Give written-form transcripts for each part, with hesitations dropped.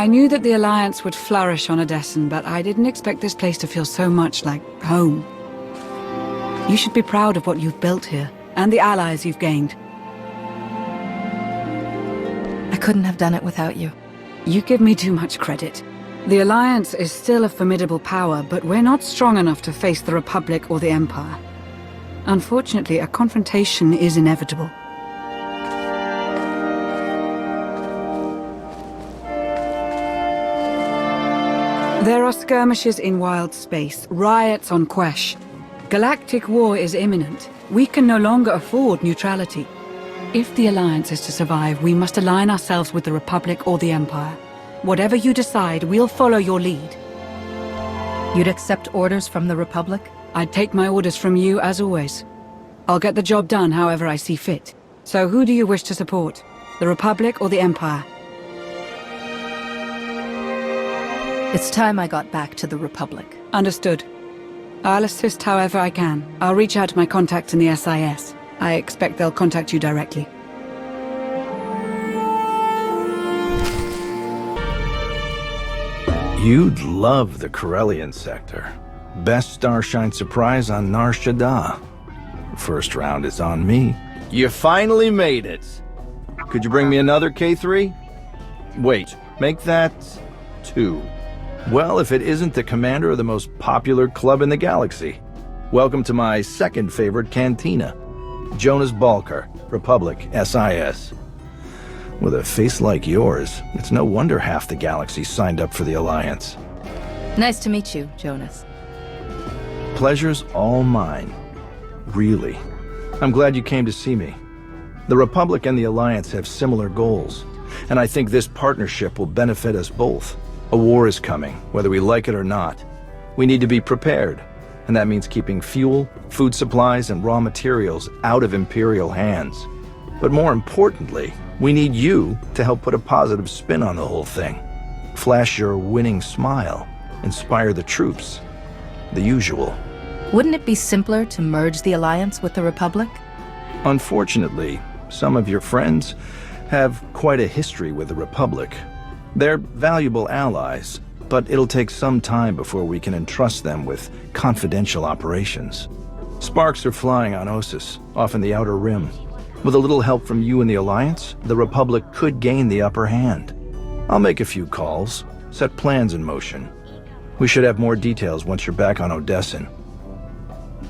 I knew that the Alliance would flourish on Odessen, but I didn't expect this place to feel so much like home. You should be proud of what you've built here, and the allies you've gained. I couldn't have done it without you. You give me too much credit. The Alliance is still a formidable power, but we're not strong enough to face the Republic or the Empire. Unfortunately, a confrontation is inevitable. There are skirmishes in wild space, riots on Quesh. Galactic war is imminent. We can no longer afford neutrality. If the Alliance is to survive, we must align ourselves with the Republic or the Empire. Whatever you decide, we'll follow your lead. You'd accept orders from the Republic? I'd take my orders from you, as always. I'll get the job done however I see fit. So who do you wish to support? The Republic or the Empire? It's time I got back to the Republic. Understood. I'll assist however I can. I'll reach out to my contacts in the SIS. I expect they'll contact you directly. You'd love the Corellian sector. Best Starshine surprise on Nar Shaddaa. First round is on me. You finally made it. Could you bring me another K3? Wait, make that 2. Well, if it isn't the commander of the most popular club in the galaxy. Welcome to my second favorite cantina. Jonas Balker, Republic, SIS. With a face like yours, it's no wonder half the galaxy signed up for the Alliance. Nice to meet you, Jonas. Pleasure's all mine. Really. I'm glad you came to see me. The Republic and the Alliance have similar goals, and I think this partnership will benefit us both. A war is coming, whether we like it or not. We need to be prepared, and that means keeping fuel, food supplies, and raw materials out of Imperial hands. But more importantly, we need you to help put a positive spin on the whole thing. Flash your winning smile, inspire the troops. The usual. Wouldn't it be simpler to merge the Alliance with the Republic? Unfortunately, some of your friends have quite a history with the Republic. They're valuable allies, but it'll take some time before we can entrust them with confidential operations. Sparks are flying on Ossus, off in the Outer Rim. With a little help from you and the Alliance, the Republic could gain the upper hand. I'll make a few calls, set plans in motion. We should have more details once you're back on Odessen.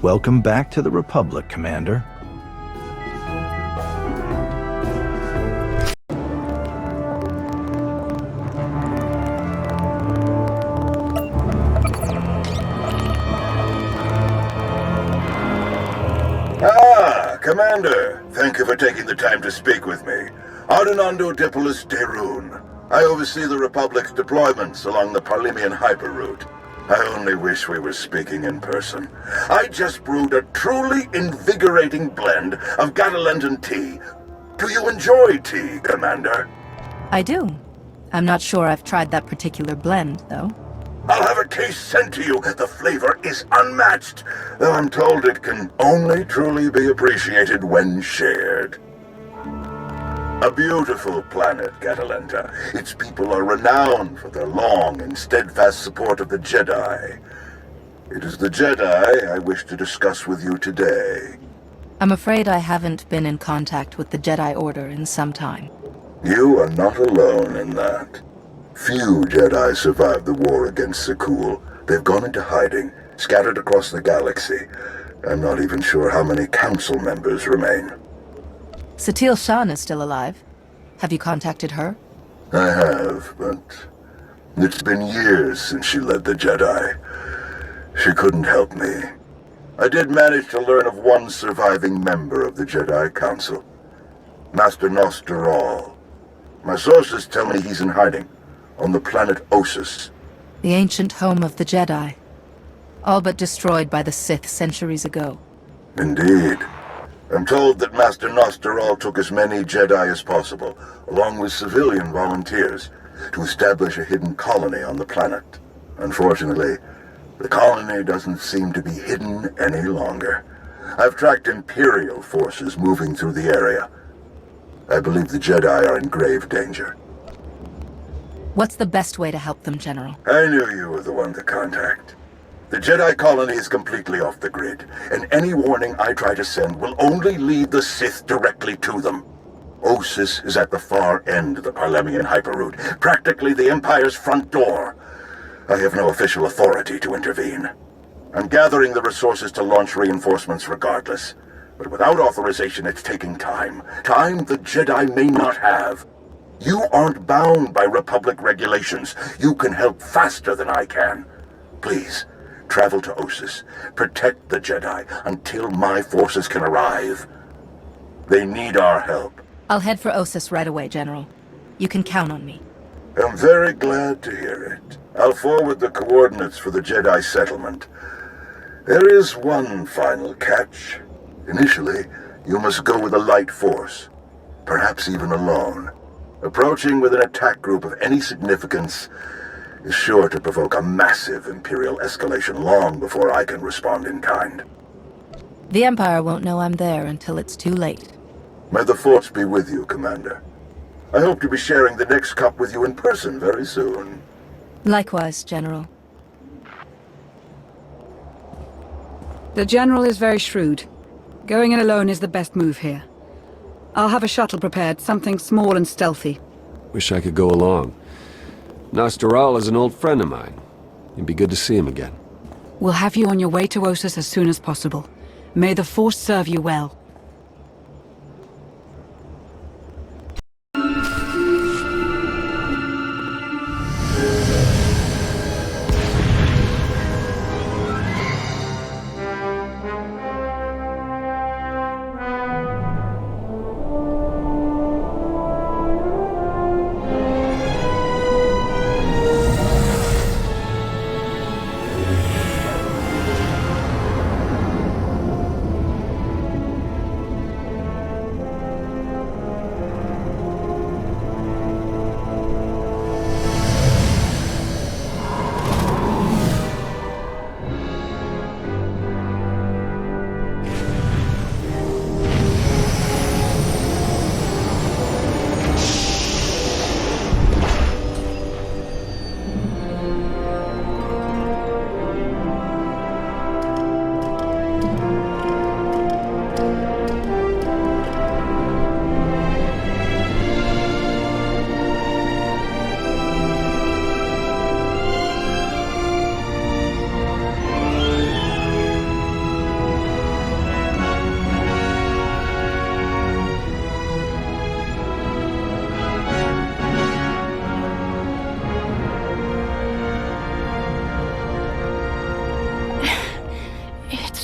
Welcome back to the Republic, Commander. Commander, thank you for taking the time to speak with me. Ardenondo Dipolis Derun. I oversee the Republic's deployments along the Parlemian hyperroute. I only wish we were speaking in person. I just brewed a truly invigorating blend of Gatalentan tea. Do you enjoy tea, Commander? I do. I'm not sure I've tried that particular blend, though. I'll have a case sent to you. The flavor is unmatched, though I'm told it can only truly be appreciated when shared. A beautiful planet, Catalenta. Its people are renowned for their long and steadfast support of the Jedi. It is the Jedi I wish to discuss with you today. I'm afraid I haven't been in contact with the Jedi Order in some time. You are not alone in that. Few Jedi survived the war against Sekul. They've gone into hiding, scattered across the galaxy. I'm not even sure how many council members remain. Satil Shan is still alive. Have you contacted her? I have, but it's been years since she led the Jedi. She couldn't help me. I did manage to learn of one surviving member of the Jedi Council, Master Nostroll. My sources tell me he's in hiding on the planet Ossus. The ancient home of the Jedi. All but destroyed by the Sith centuries ago. Indeed. I'm told that Master Nostroll took as many Jedi as possible, along with civilian volunteers, to establish a hidden colony on the planet. Unfortunately, the colony doesn't seem to be hidden any longer. I've tracked Imperial forces moving through the area. I believe the Jedi are in grave danger. What's the best way to help them, General? I knew you were the one to contact. The Jedi colony is completely off the grid, and any warning I try to send will only lead the Sith directly to them. Osis is at the far end of the Parlemian hyperroute, practically the Empire's front door. I have no official authority to intervene. I'm gathering the resources to launch reinforcements regardless. But without authorization, it's taking time. Time the Jedi may not have. You aren't bound by Republic regulations. You can help faster than I can. Please, travel to Osis. Protect the Jedi until my forces can arrive. They need our help. I'll head for Osis right away, General. You can count on me. I'm very glad to hear it. I'll forward the coordinates for the Jedi settlement. There is one final catch. Initially, you must go with a light force, perhaps even alone. Approaching with an attack group of any significance is sure to provoke a massive Imperial escalation long before I can respond in kind. The Empire won't know I'm there until it's too late. May the Force be with you, Commander. I hope to be sharing the next cup with you in person very soon. Likewise, General. The General is very shrewd. Going in alone is the best move here. I'll have a shuttle prepared, something small and stealthy. Wish I could go along. SWTOR is an old friend of mine. It'd be good to see him again. We'll have you on your way to Osis as soon as possible. May the Force serve you well.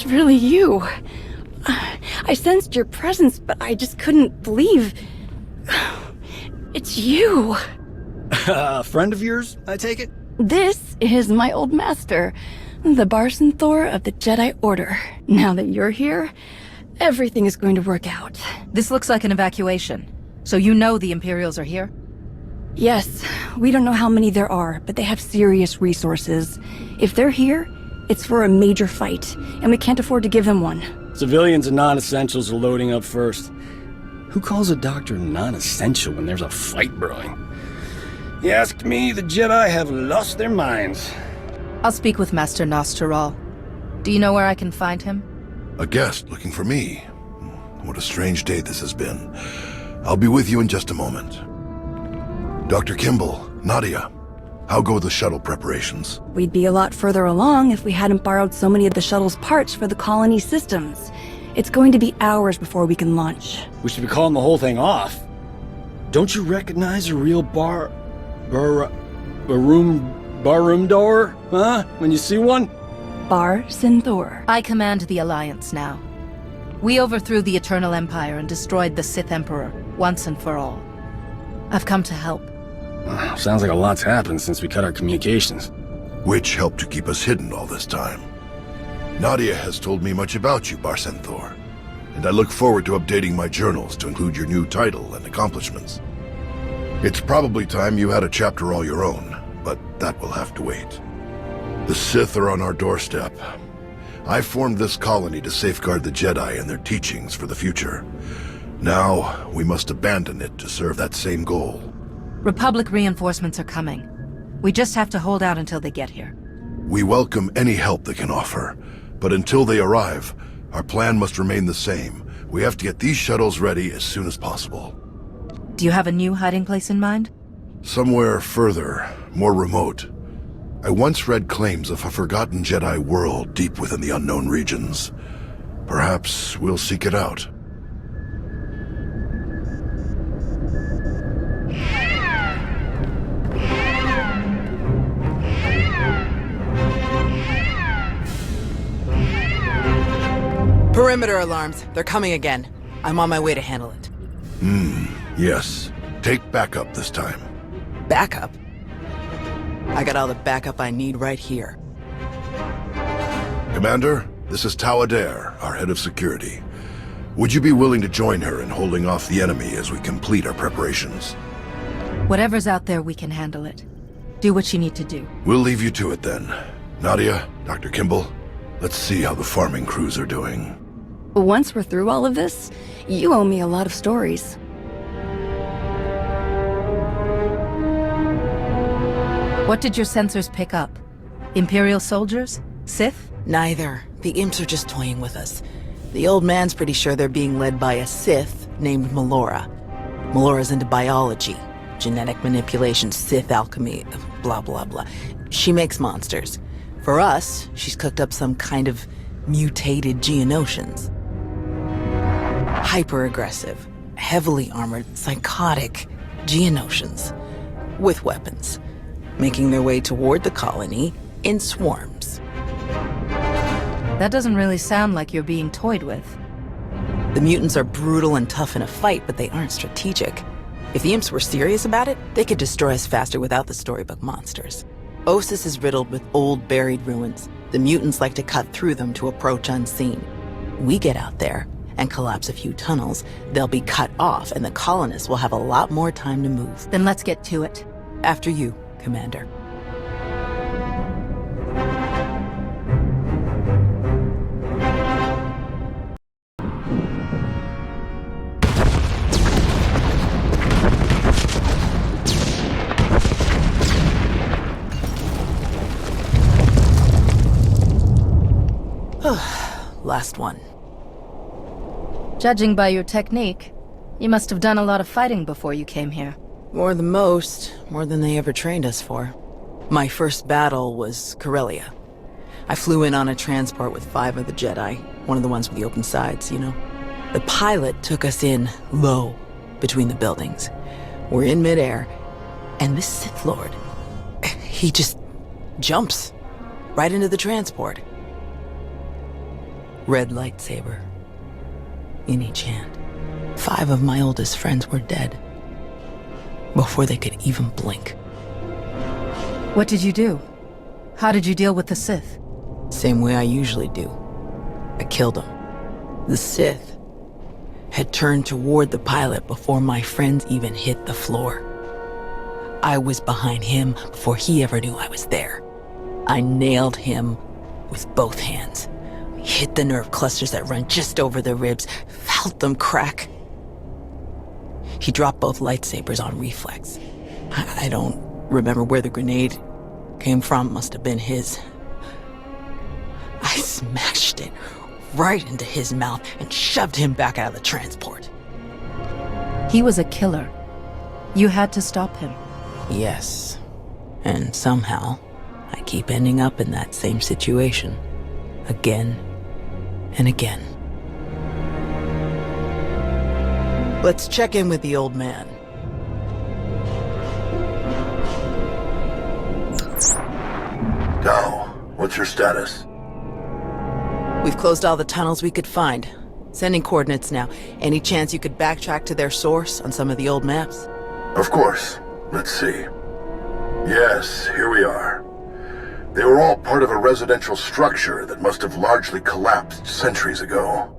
Really you. I sensed your presence, but I just couldn't believe... It's you. A friend of yours, I take it? This is my old master, the SWTOR of the Jedi Order. Now that you're here, everything is going to work out. This looks like an evacuation. So you know the Imperials are here? Yes, we don't know how many there are, but they have serious resources. If they're here, it's for a major fight, and we can't afford to give them one. Civilians and non-essentials are loading up first. Who calls a doctor non-essential when there's a fight brewing? You ask me, the Jedi have lost their minds. I'll speak with Master SWTOR. Do you know where I can find him? A guest looking for me. What a strange day this has been. I'll be with you in just a moment. Dr. Kimball, Nadia, how go the shuttle preparations? We'd be a lot further along if we hadn't borrowed so many of the shuttle's parts for the colony systems. It's going to be hours before we can launch. We should be calling the whole thing off. Don't you recognize a real barroom door, huh? When you see one? SWTOR. I command the Alliance now. We overthrew the Eternal Empire and destroyed the Sith Emperor, once and for all. I've come to help. Sounds like a lot's happened since we cut our communications. Which helped to keep us hidden all this time. Nadia has told me much about you, SWTOR, and I look forward to updating my journals to include your new title and accomplishments. It's probably time you had a chapter all your own, but that will have to wait. The Sith are on our doorstep. I formed this colony to safeguard the Jedi and their teachings for the future. Now, we must abandon it to serve that same goal. Republic reinforcements are coming. We just have to hold out until they get here. We welcome any help they can offer, but until they arrive, our plan must remain the same. We have to get these shuttles ready as soon as possible. Do you have a new hiding place in mind? Somewhere further, more remote. I once read claims of a forgotten Jedi world deep within the unknown regions. Perhaps we'll seek it out. Perimeter alarms. They're coming again. I'm on my way to handle it. Yes. Take backup this time. Backup? I got all the backup I need right here. Commander, this is Tau Adair, our head of security. Would you be willing to join her in holding off the enemy as we complete our preparations? Whatever's out there, we can handle it. Do what you need to do. We'll leave you to it then. Nadia, Dr. Kimball, let's see how the farming crews are doing. Once we're through all of this, you owe me a lot of stories. What did your sensors pick up? Imperial soldiers? Sith? Neither. The imps are just toying with us. The old man's pretty sure they're being led by a Sith named Melora. Melora's into biology, genetic manipulation, Sith alchemy, blah blah blah. She makes monsters. For us, she's cooked up some kind of mutated Geonosians. Hyper-aggressive, heavily armored, psychotic Geonosians. With weapons. Making their way toward the colony in swarms. That doesn't really sound like you're being toyed with. The mutants are brutal and tough in a fight, but they aren't strategic. If the imps were serious about it, they could destroy us faster without the storybook monsters. Osis is riddled with old buried ruins. The mutants like to cut through them to approach unseen. We get out there and collapse a few tunnels, they'll be cut off and the colonists will have a lot more time to move. Then let's get to it. After you, Commander. Last one. Judging by your technique, you must have done a lot of fighting before you came here. More than most, more than they ever trained us for. My first battle was Corellia. I flew in on a transport with 5 of the Jedi, one of the ones with the open sides, you know. The pilot took us in low, between the buildings. We're in midair, and this Sith Lord, he just jumps right into the transport. Red lightsaber in each hand. 5 of my oldest friends were dead before they could even blink. What did you do? How did you deal with the Sith? Same way I usually do. I killed them. The Sith had turned toward the pilot before my friends even hit the floor. I was behind him before he ever knew I was there. I nailed him with both hands. Hit the nerve clusters that run just over the ribs, felt them crack. He dropped both lightsabers on reflex. I don't remember where the grenade came from, must have been his. I smashed it right into his mouth and shoved him back out of the transport. He was a killer. You had to stop him. Yes. And somehow, I keep ending up in that same situation. Again and again. Let's check in with the old man. Tau, what's your status? We've closed all the tunnels we could find. Sending coordinates now. Any chance you could backtrack to their source on some of the old maps? Of course. Let's see. Yes, here we are. They were all part of a residential structure that must have largely collapsed centuries ago.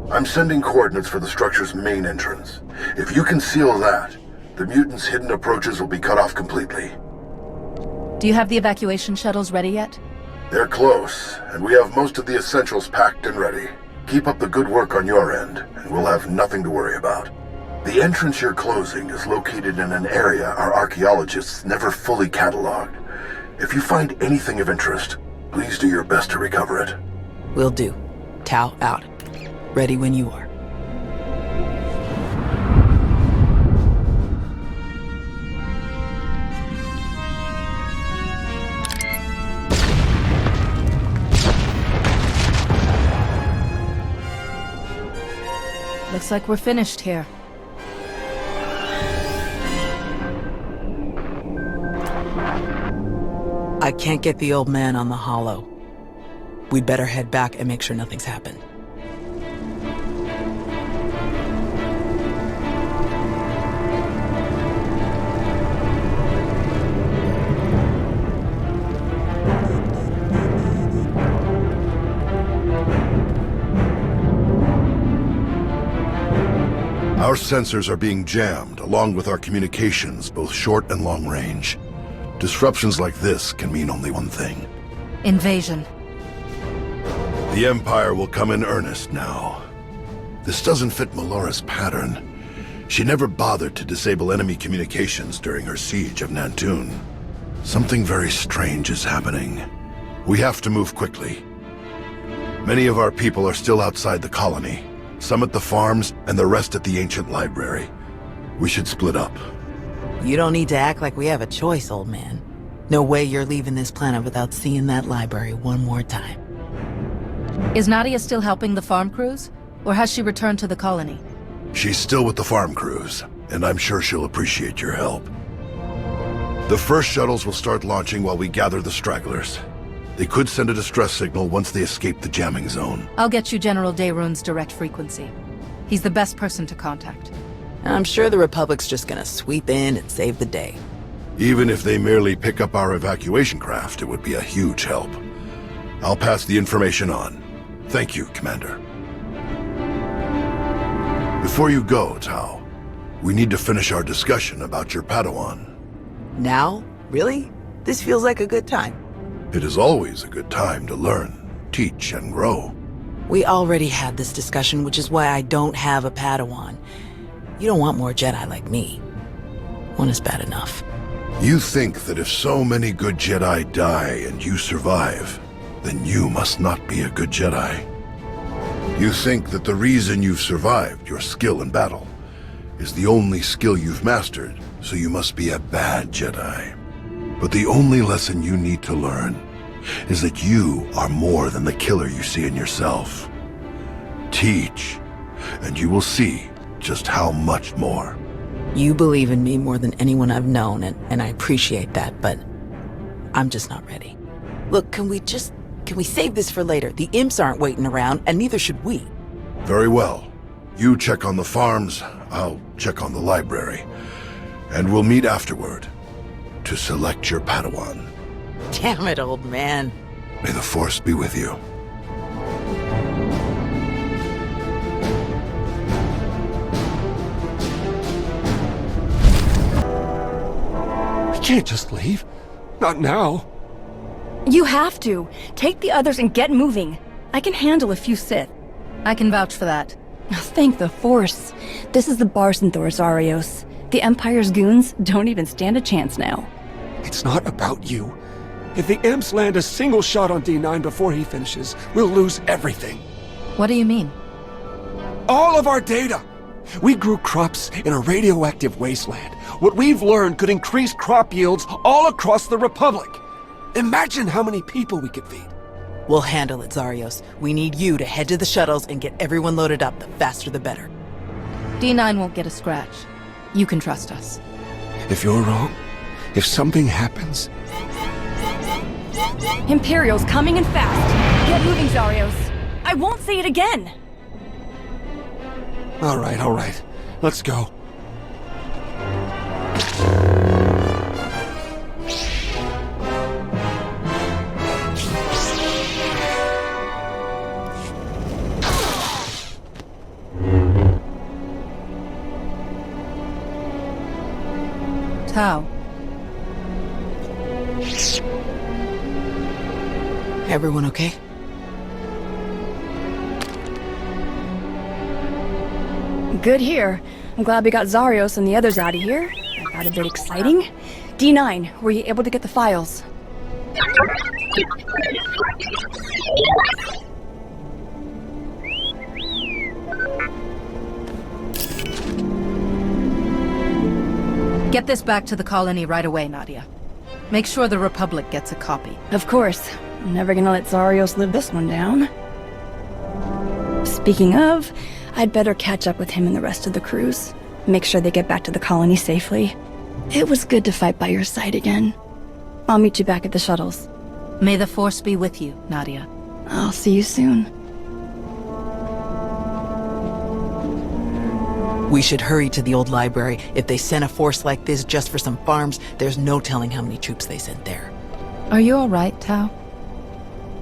I'm sending coordinates for the structure's main entrance. If you can seal that, the mutants' hidden approaches will be cut off completely. Do you have the evacuation shuttles ready yet? They're close, and we have most of the essentials packed and ready. Keep up the good work on your end, and we'll have nothing to worry about. The entrance you're closing is located in an area our archaeologists never fully cataloged. If you find anything of interest, please do your best to recover it. Will do. Tau out. Ready when you are. Looks like we're finished here. I can't get the old man on the hollow. We'd better head back and make sure nothing's happened. Our sensors are being jammed, along with our communications, both short and long range. Disruptions like this can mean only one thing. Invasion. The Empire will come in earnest now. This doesn't fit Melora's pattern. She never bothered to disable enemy communications during her siege of Nantoon. Something very strange is happening. We have to move quickly. Many of our people are still outside the colony. Some at the farms, and the rest at the ancient library. We should split up. You don't need to act like we have a choice, old man. No way you're leaving this planet without seeing that library one more time. Is Nadia still helping the farm crews? Or has she returned to the colony? She's still with the farm crews, and I'm sure she'll appreciate your help. The first shuttles will start launching while we gather the stragglers. They could send a distress signal once they escape the jamming zone. I'll get you General Dayrun's direct frequency. He's the best person to contact. I'm sure the Republic's just gonna sweep in and save the day. Even if they merely pick up our evacuation craft, it would be a huge help. I'll pass the information on. Thank you, Commander. Before you go, Tau, we need to finish our discussion about your Padawan. Now? Really? This feels like a good time. It is always a good time to learn, teach, and grow. We already had this discussion, which is why I don't have a Padawan. You don't want more Jedi like me. One is bad enough. You think that if so many good Jedi die and you survive, then you must not be a good Jedi. You think that the reason you've survived, your skill in battle, is the only skill you've mastered, so you must be a bad Jedi. But the only lesson you need to learn is that you are more than the killer you see in yourself. Teach, and you will see just how much more. You believe in me more than anyone I've known, and I appreciate that, but I'm just not ready. Look, can we save this for later? The imps aren't waiting around, and neither should we. Very well. You check on the farms, I'll check on the library. And we'll meet afterward to select your Padawan. Damn it, old man. May the Force be with you. We can't just leave. Not now. You have to. Take the others and get moving. I can handle a few Sith. I can vouch for that. Thank the Force. This is the SWTOR, Zarios. The Empire's goons don't even stand a chance now. It's not about you. If the imps land a single shot on D9 before he finishes, we'll lose everything. What do you mean? All of our data! We grew crops in a radioactive wasteland. What we've learned could increase crop yields all across the Republic. Imagine how many people we could feed. We'll handle it, Zarios. We need you to head to the shuttles and get everyone loaded up. The faster the better. D9 won't get a scratch. You can trust us. If you're wrong, if something happens... Imperial's coming in fast. Get moving, Zarios. I won't say it again. All right. Let's go. Tau. Everyone okay? Good here. I'm glad we got Zarios and the others out of here. That got a bit exciting. D9, were you able to get the files? Get this back to the colony right away, Nadia. Make sure the Republic gets a copy. Of course. I'm never gonna let Zarios live this one down. Speaking of, I'd better catch up with him and the rest of the crews. Make sure they get back to the colony safely. It was good to fight by your side again. I'll meet you back at the shuttles. May the Force be with you, Nadia. I'll see you soon. We should hurry to the old library. If they sent a force like this just for some farms, there's no telling how many troops they sent there. Are you all right, Tao?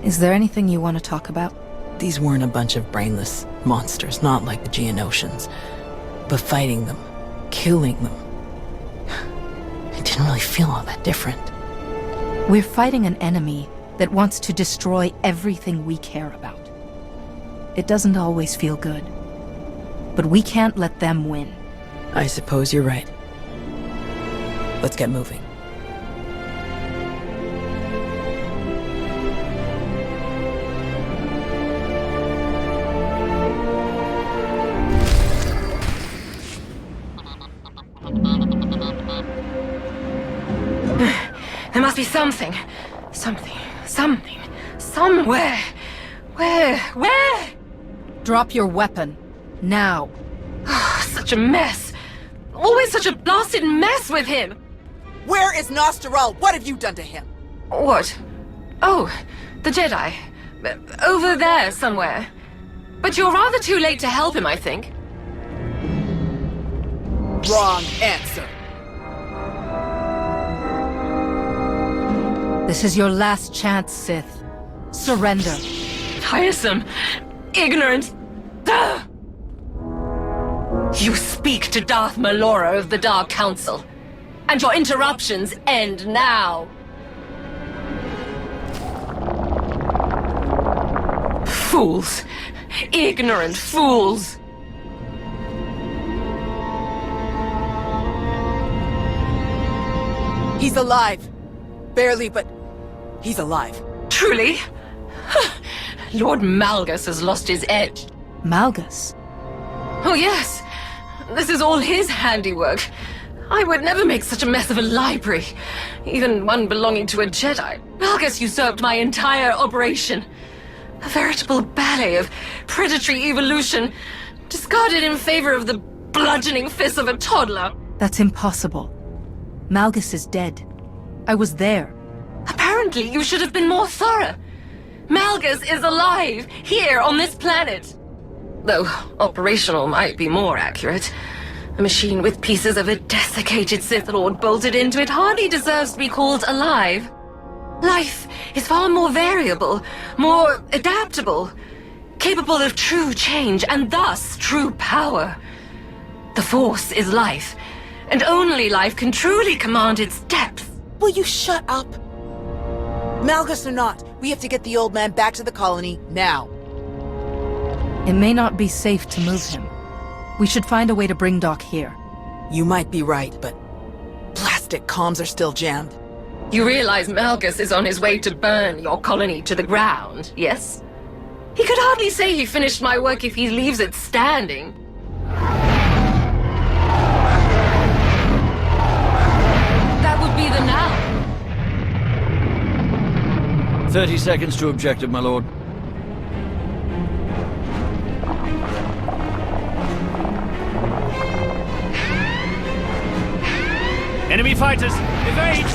Is there anything you want to talk about? These weren't a bunch of brainless monsters, not like the Geonosians. But fighting them, killing them, it didn't really feel all that different. We're fighting an enemy that wants to destroy everything we care about. It doesn't always feel good. But we can't let them win. I suppose you're right. Let's get moving. There must be something. Something. Somewhere. Where? Drop your weapon. Now. Such a mess. Always such a blasted mess with him. Where is Nosteral? What have you done to him? What? Oh, the Jedi. Over there somewhere. But you're rather too late to help him, I think. Wrong answer. This is your last chance, Sith. Surrender. Tiresome. Ignorant. Ugh. You speak to Darth Malora of the Dark Council. And your interruptions end now. Fools. Ignorant fools. He's alive. Barely, but he's alive. Truly? Lord Malgus has lost his edge. Malgus? Oh yes. This is all his handiwork. I would never make such a mess of a library, even one belonging to a Jedi. Malgus usurped my entire operation. A veritable ballet of predatory evolution, discarded in favor of the bludgeoning fists of a toddler. That's impossible. Malgus is dead. I was there. Apparently, you should have been more thorough. Malgus is alive, here on this planet. Though operational might be more accurate. A machine with pieces of a desiccated Sith Lord bolted into it hardly deserves to be called alive. Life is far more variable, more adaptable, capable of true change and thus true power. The Force is life, and only life can truly command its depth. Will you shut up? Malgus or not, we have to get the old man back to the colony now. It may not be safe to move him. We should find a way to bring Doc here. You might be right, but plastic comms are still jammed. You realize Malgus is on his way to burn your colony to the ground, yes? He could hardly say he finished my work if he leaves it standing. That would be the now. 30 seconds to objective, my lord. Enemy fighters, evade!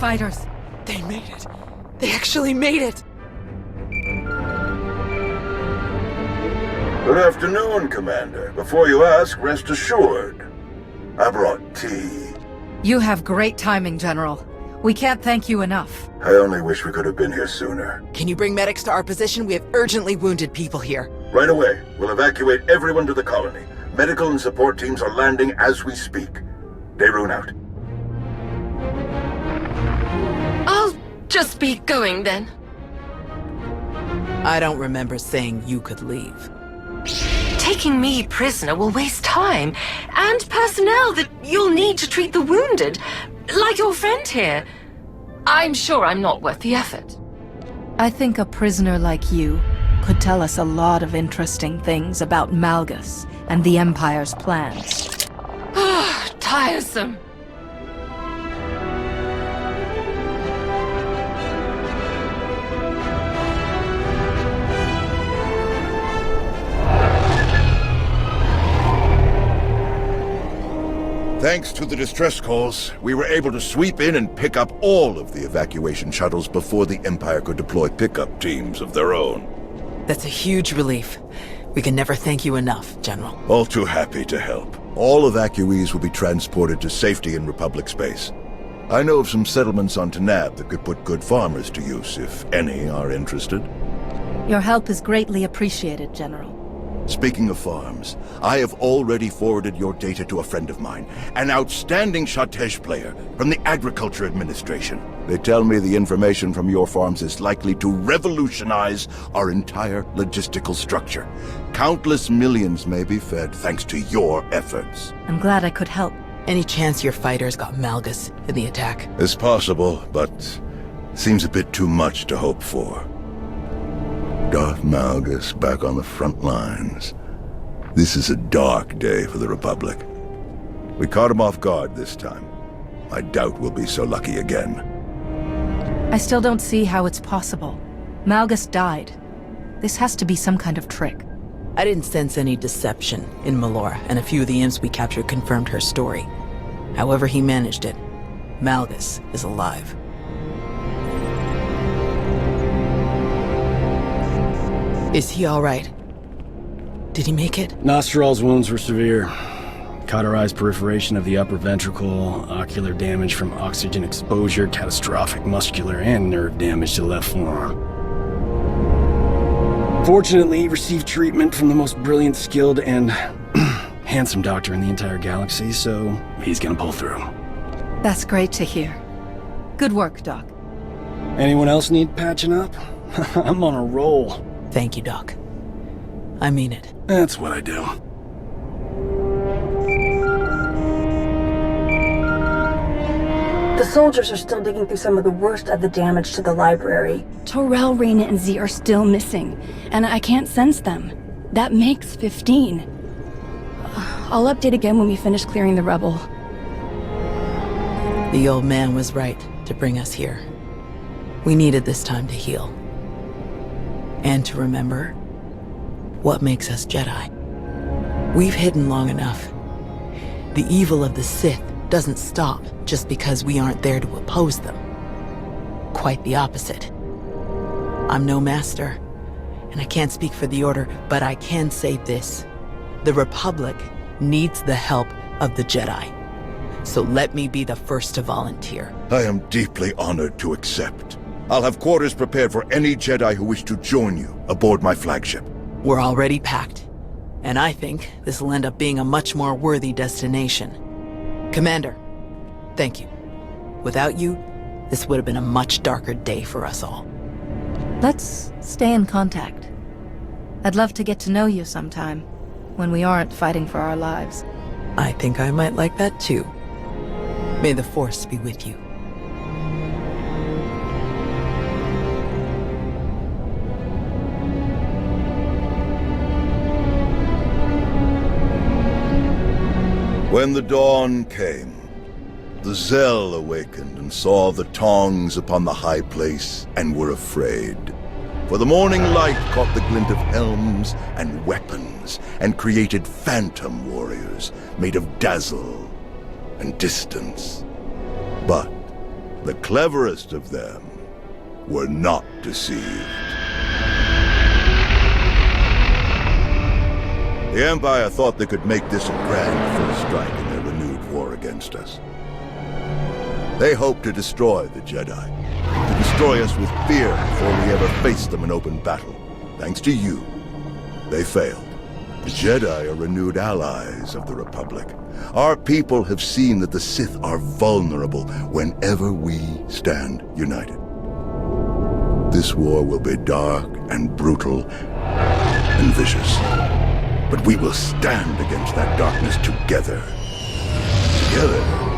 fighters. They made it. They actually made it. Good afternoon, Commander. Before you ask, rest assured. I brought tea. You have great timing, General. We can't thank you enough. I only wish we could have been here sooner. Can you bring medics to our position? We have urgently wounded people here. Right away. We'll evacuate everyone to the colony. Medical and support teams are landing as we speak. Daerun out. I'll just be going then. I don't remember saying you could leave. Taking me prisoner will waste time and personnel that you'll need to treat the wounded, like your friend here. I'm sure I'm not worth the effort. I think a prisoner like you could tell us a lot of interesting things about Malgus and the Empire's plans. Ah, tiresome. Thanks to the distress calls, we were able to sweep in and pick up all of the evacuation shuttles before the Empire could deploy pickup teams of their own. That's a huge relief. We can never thank you enough, General. All too happy to help. All evacuees will be transported to safety in Republic space. I know of some settlements on Tanab that could put good farmers to use, if any are interested. Your help is greatly appreciated, General. Speaking of farms, I have already forwarded your data to a friend of mine, an outstanding Shatej player from the Agriculture Administration. They tell me the information from your farms is likely to revolutionize our entire logistical structure. Countless millions may be fed thanks to your efforts. I'm glad I could help. Any chance your fighters got Malgus in the attack? It's possible, but seems a bit too much to hope for. Darth Malgus back on the front lines. This is a dark day for the Republic. We caught him off guard this time. I doubt we'll be so lucky again. I still don't see how it's possible. Malgus died. This has to be some kind of trick. I didn't sense any deception in Melora, and a few of the imps we captured confirmed her story. However he managed it, Malgus is alive. Is he all right? Did he make it? Nostral's wounds were severe. Cauterized perforation of the upper ventricle, ocular damage from oxygen exposure, catastrophic muscular and nerve damage to the left forearm. Fortunately, he received treatment from the most brilliant, skilled, and handsome doctor in the entire galaxy, so he's gonna pull through. That's great to hear. Good work, Doc. Anyone else need patching up? I'm on a roll. Thank you, Doc. I mean it. That's what I do. The soldiers are still digging through some of the worst of the damage to the library. Torel, Reyna, and Z are still missing, and I can't sense them. That makes 15. I'll update again when we finish clearing the rubble. The old man was right to bring us here. We needed this time to heal. And to remember what makes us Jedi. We've hidden long enough. The evil of the Sith doesn't stop just because we aren't there to oppose them. Quite the opposite. I'm no master, and I can't speak for the Order, but I can say this. The Republic needs the help of the Jedi. So let me be the first to volunteer. I am deeply honored to accept. I'll have quarters prepared for any Jedi who wish to join you aboard my flagship. We're already packed, and I think this will end up being a much more worthy destination. Commander, thank you. Without you, this would have been a much darker day for us all. Let's stay in contact. I'd love to get to know you sometime, when we aren't fighting for our lives. I think I might like that too. May the Force be with you. When the dawn came, the Zell awakened and saw the tongs upon the high place and were afraid. For the morning light caught the glint of helms and weapons and created phantom warriors made of dazzle and distance. But The cleverest of them were not deceived. The Empire thought they could make this a grand first strike in their renewed war against us. They hoped to destroy the Jedi, to destroy us with fear before we ever faced them in open battle. Thanks to you, they failed. The Jedi are renewed allies of the Republic. Our people have seen that the Sith are vulnerable whenever we stand united. This war will be dark and brutal and vicious. But we will stand against that darkness together. Together,